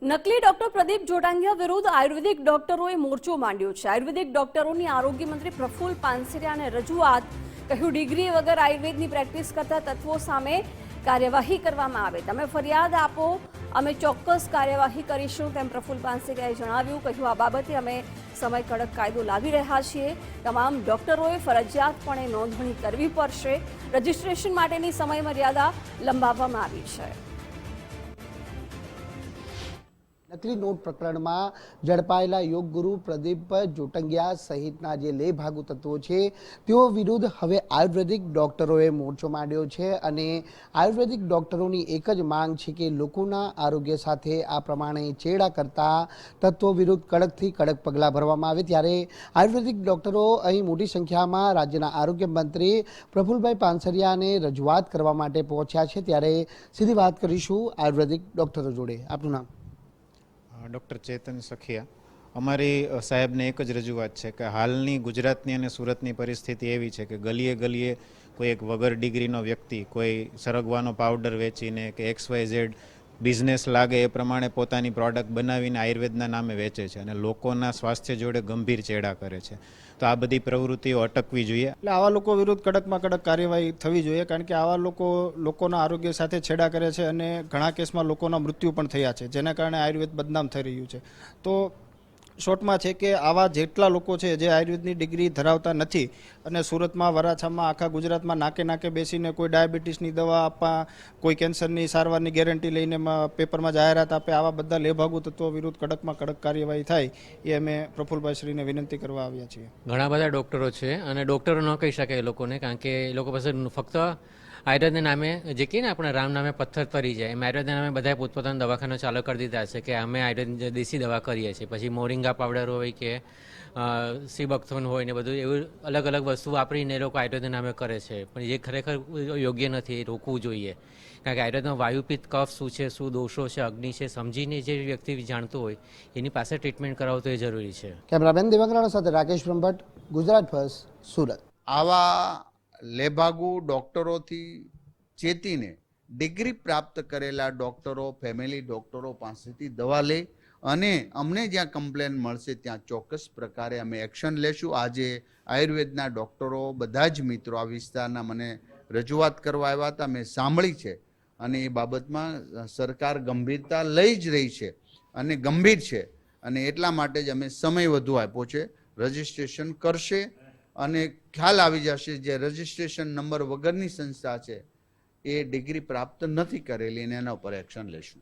નકલી ડોક્ટર પ્રદીપ જોટાંગિયા વિરુદ્ધ આયુર્વેદિક ડોક્ટરોએ મોરચો માંડ્યો છે। આયુર્વેદિક ડોક્ટરોની આરોગ્ય મંત્રી પ્રફુલ્લ પાનસરિયાને રજૂઆત। કહ્યું, ડિગ્રી વગર આયુર્વેદની પ્રેક્ટિસ કરતા તત્વો સામે કાર્યવાહી કરવામાં આવે। તમે ફરિયાદ આપો, અમે ચોક્કસ કાર્યવાહી કરીશું, તેમ પ્રફુલ્લ પાનસરિયાએ જણાવ્યું। કહ્યું, આ બાબતે અમે સમય કડક કાયદો લાવી રહ્યા છીએ। તમામ ડોક્ટરોએ ફરજિયાતપણે નોંધણી કરવી પડશે। રજિસ્ટ્રેશન માટેની સમય મર્યાદા લંબાવવામાં આવી છે। નકલી નોટ પ્રકરણમાં ઝડપાયેલા યોગ ગુરુ પ્રદીપ જોટંગિયા સહિતના જે લેભાગુ તત્વો છે તેઓ વિરુદ્ધ હવે આયુર્વેદિક ડોક્ટરોએ મોરચો માંડ્યો છે અને આયુર્વેદિક ડોક્ટરોની એક જ માંગ છે કે લોકોના આરોગ્ય સાથે આ પ્રમાણે ચેડા કરતા તત્વો વિરુદ્ધ કડકથી કડક પગલાં ભરવામાં આવે। ત્યારે આયુર્વેદિક ડોક્ટરો અહીં મોટી સંખ્યામાં રાજ્યના આરોગ્ય મંત્રી પ્રફુલ્લભાઈ પાનસરિયાને રજૂઆત કરવા માટે પહોંચ્યા છે। ત્યારે સીધી વાત કરીશું આયુર્વેદિક ડોક્ટરો જોડે। આપનું નામ? ડૉક્ટર ચેતન સખિયા। અમારી સાહેબને એક જ રજૂઆત છે કે હાલની ગુજરાતની અને સુરતની પરિસ્થિતિ એવી છે કે ગલીએ ગલીએ કોઈ એક વગર ડિગ્રીનો વ્યક્તિ કોઈ સરગવાનો પાવડર વેચીને કે XYZ બિઝનેસ લાગે એ પ્રમાણે પોતાની પ્રોડક્ટ બનાવીને આયુર્વેદના નામે વેચે છે અને લોકોના સ્વાસ્થ્ય જોડે ગંભીર ચેડા કરે છે। તો આ બધી પ્રવૃત્તિઓ અટકવી જોઈએ। એટલે આવા લોકો વિરુદ્ધ કડકમાં કડક કાર્યવાહી થવી જોઈએ, કારણ કે આવા લોકોના આરોગ્ય સાથે છેડા કરે છે અને ઘણા કેસમાં લોકોના મૃત્યુ પણ થયા છે, જેના કારણે આયુર્વેદ બદનામ થઈ રહ્યું છે। તો શોર્ટમાં છે કે આવા જેટલા લોકો છે જે આયુર્વેદની ડિગ્રી ધરાવતા નથી અને સુરતમાં, વરાછામાં, આખા ગુજરાતમાં નાકે નાકે બેસીને કોઈ ડાયાબિટીસની દવા આપવા, કોઈ કેન્સરની સારવારની ગેરંટી લઈને પેપરમાં જાહેરાત આપે, આવા બધા લેભાગુ તત્વો વિરુદ્ધ કડકમાં કડક કાર્યવાહી થાય એ અમે પ્રફુલ્લભાઈ શ્રીને વિનંતી કરવા આવ્યા છીએ। ઘણા બધા ડૉક્ટરો છે અને ડૉક્ટરો ન કહી શકે એ લોકોને, કારણ કે એ લોકો પાસે ફક્ત આયુર્વેદના નામે જે કહીએ ને આપણે રામ નામે પથ્થર તરી જાય એમ આયુર્વેદના નામે બધાએ પોતપોતાના દવાખાના ચાલુ કરી દીધા છે કે અમે આયુર્વેદ દેશી દવા કરીએ છીએ। પછી મોરિંગા પાવડર હોય કે સીબકથોન હોય ને બધું એવું અલગ અલગ વસ્તુ વાપરીને એ લોકો આયુર્વેદના નામે કરે છે, પણ એ ખરેખર યોગ્ય નથી, એ રોકવું જોઈએ। કારણ કે આયુર્વેદમાં વાયુપિત્ત કફ શું છે, શું દોષો છે, અગ્નિ છે, સમજીને જે વ્યક્તિ જાણતું હોય એની પાસે ટ્રીટમેન્ટ કરાવવું તો એ જરૂરી છે। કેમેરામેન દેવાંગરાણા સાથે રાકેશ બ્રહ્મભટ્ટ, ગુજરાત ફર્સ્ટ, સુરત। આવા લેભાગુ ડોક્ટરોથી ચેતીને ડિગ્રી પ્રાપ્ત કરેલા ડોક્ટરો, ફેમિલી ડોક્ટરો પાસેથી દવા લે અને અમને જ્યાં કમ્પ્લેન મળશે ત્યાં ચોક્કસ પ્રકારે અમે એક્શન લેશું। આજે આયુર્વેદના ડોક્ટરો બધા જ મિત્રો આ વિસ્તારના મને રજૂઆત કરવા આવ્યા હતા, મેં સાંભળી છે અને એ બાબતમાં સરકાર ગંભીરતા લઈ જ રહી છે અને ગંભીર છે અને એટલા માટે જ અમે સમય વધુ આપ્યો છે। રજિસ્ટ્રેશન કરશે અને ખ્યાલ આવી જશે જે રજિસ્ટ્રેશન નંબર વગરની સંસ્થા છે એ ડિગ્રી પ્રાપ્ત નથી કરેલી અને એના ઉપર એક્શન લેશું।